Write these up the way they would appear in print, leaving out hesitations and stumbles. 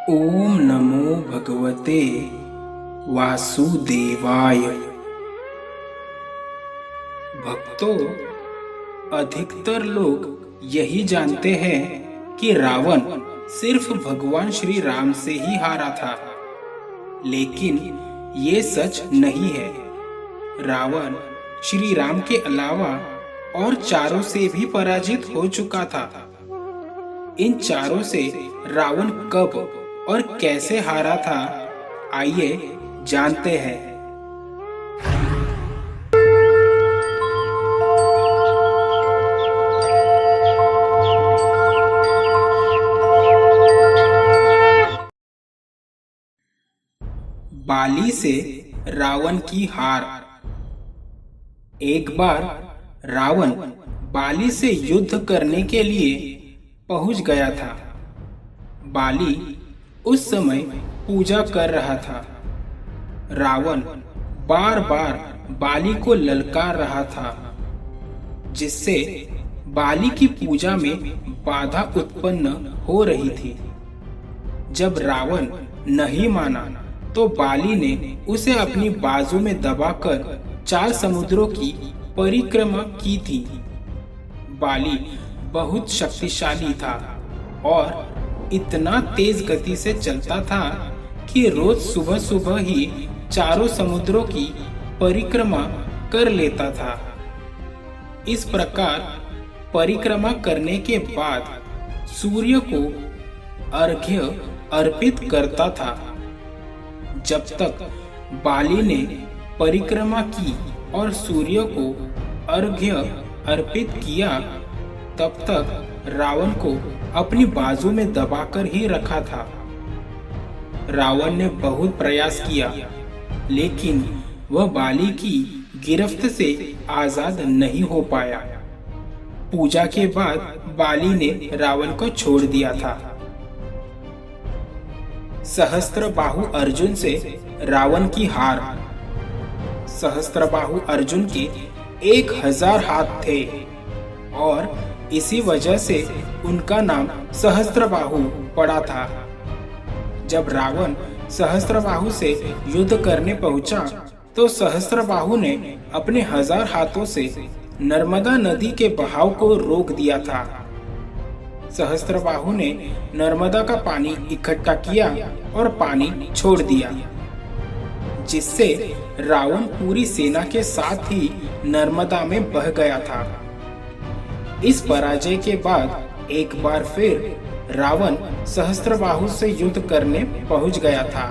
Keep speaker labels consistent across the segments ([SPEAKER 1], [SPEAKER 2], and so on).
[SPEAKER 1] ओम नमो भगवते वासुदेवाय। भक्तों, अधिकतर लोग यही जानते हैं कि रावण सिर्फ भगवान श्री राम से ही हारा था, लेकिन ये सच नहीं है। रावण श्री राम के अलावा और चारों से भी पराजित हो चुका था। इन चारों से रावण कब और कैसे हारा था, आइए जानते हैं। बाली से रावण की हार। एक बार रावण बाली से युद्ध करने के लिए पहुंच गया था। बाली उस समय पूजा कर रहा था। रावण बार बार बाली को ललकार रहा था, जिससे बाली की पूजा में बाधा उत्पन्न हो रही थी। जब रावण नहीं माना तो बाली ने उसे अपनी बाजू में दबाकर 4 समुद्रों की परिक्रमा की थी। बाली बहुत शक्तिशाली था और इतना तेज गति से चलता था कि रोज सुबह सुबह ही 4 समुद्रों की परिक्रमा कर लेता था। इस प्रकार परिक्रमा करने के बाद सूर्य को अर्घ्य अर्पित करता था। जब तक बाली ने परिक्रमा की और सूर्य को अर्घ्य अर्पित किया, तब तक रावण को अपनी बाजू में दबाकर ही रखा था। रावण ने बहुत प्रयास किया, लेकिन वह बाली की गिरफ्त से आजाद नहीं हो पाया। पूजा के बाद बाली ने रावण को छोड़ दिया था। सहस्त्रबाहु अर्जुन से रावण की हार। सहस्त्रबाहु अर्जुन के 1000 हाथ थे और इसी वजह से उनका नाम सहस्त्रबाहु पड़ा था। जब रावण सहस्त्रबाहु से युद्ध करने पहुंचा तो सहस्त्रबाहु ने अपने 1000 हाथों से नर्मदा नदी के बहाव को रोक दिया था। सहस्त्रबाहु ने नर्मदा का पानी इकट्ठा किया और पानी छोड़ दिया, जिससे रावण पूरी सेना के साथ ही नर्मदा में बह गया था। इस पराजय के बाद एक बार फिर रावण सहस्त्रबाहु से युद्ध करने पहुंच गया था।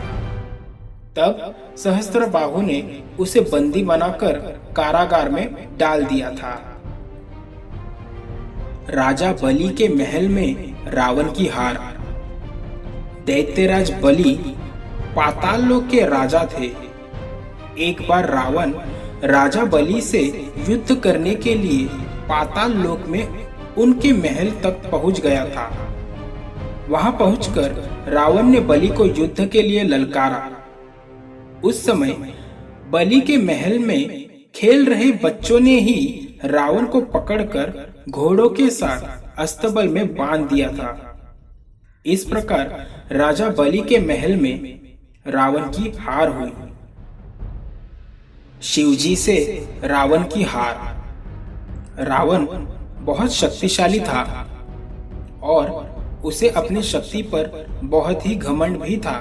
[SPEAKER 1] तब सहस्त्रबाहु ने उसे बंदी बनाकर कारागार में डाल दिया था। राजा बलि के महल में रावण की हार। दैत्यराज बलि पाताल लोक के राजा थे। एक बार रावण राजा बलि से युद्ध करने के लिए पाताल लोक में उनके महल तक पहुंच गया था। वहां पहुंचकर रावण ने बलि को युद्ध के लिए ललकारा। उस समय बलि के महल में खेल रहे बच्चों ने ही रावण को पकड़कर घोड़ों के साथ अस्तबल में बांध दिया था। इस प्रकार राजा बलि के महल में रावण की हार हुई। शिवजी से रावण की हार। रावण बहुत शक्तिशाली था और उसे अपनी शक्ति पर बहुत ही घमंड भी था।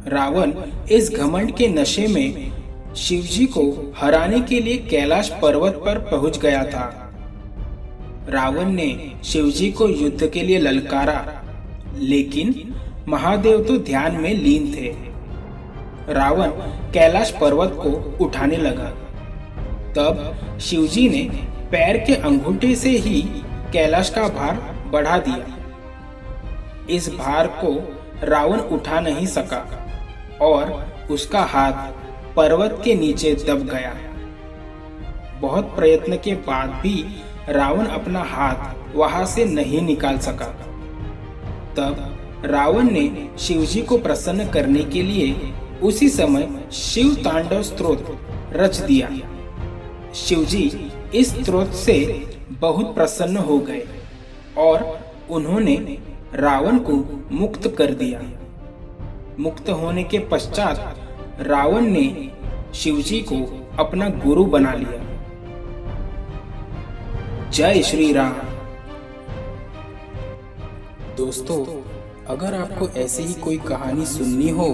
[SPEAKER 1] रावण इस घमंड के नशे में शिवजी को हराने के लिए कैलाश पर्वत पर पहुंच गया था। रावण ने शिवजी को युद्ध के लिए ललकारा, लेकिन महादेव तो ध्यान में लीन थे। रावण कैलाश पर्वत को उठाने लगा। तब शिवजी ने पैर के अंगूठे से ही कैलाश का भार बढ़ा दिया। इस भार को रावण उठा नहीं सका और उसका हाथ पर्वत के नीचे दब गया। बहुत प्रयत्न के बाद भी रावण अपना हाथ वहां से नहीं निकाल सका। तब रावण ने शिवजी को प्रसन्न करने के लिए उसी समय शिव तांडव स्तोत्र रच दिया। शिवजी इस स्तोत्र से बहुत प्रसन्न हो गए और उन्होंने रावण को मुक्त कर दिया। मुक्त होने के पश्चात रावण ने शिवजी को अपना गुरु बना लिया। जय श्री राम। दोस्तों, अगर आपको ऐसी ही कोई कहानी सुननी हो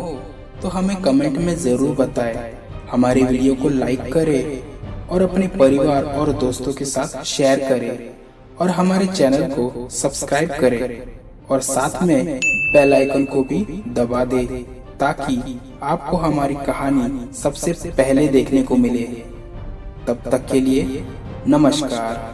[SPEAKER 1] तो हमें कमेंट में जरूर बताएं। हमारे वीडियो को लाइक करें और अपने परिवार और दोस्तों के साथ शेयर करें और हमारे चैनल को सब्सक्राइब करें और साथ में बेल आइकन को भी दबा दें ताकि आपको हमारी कहानी सबसे पहले देखने को मिले। तब तक के लिए नमस्कार।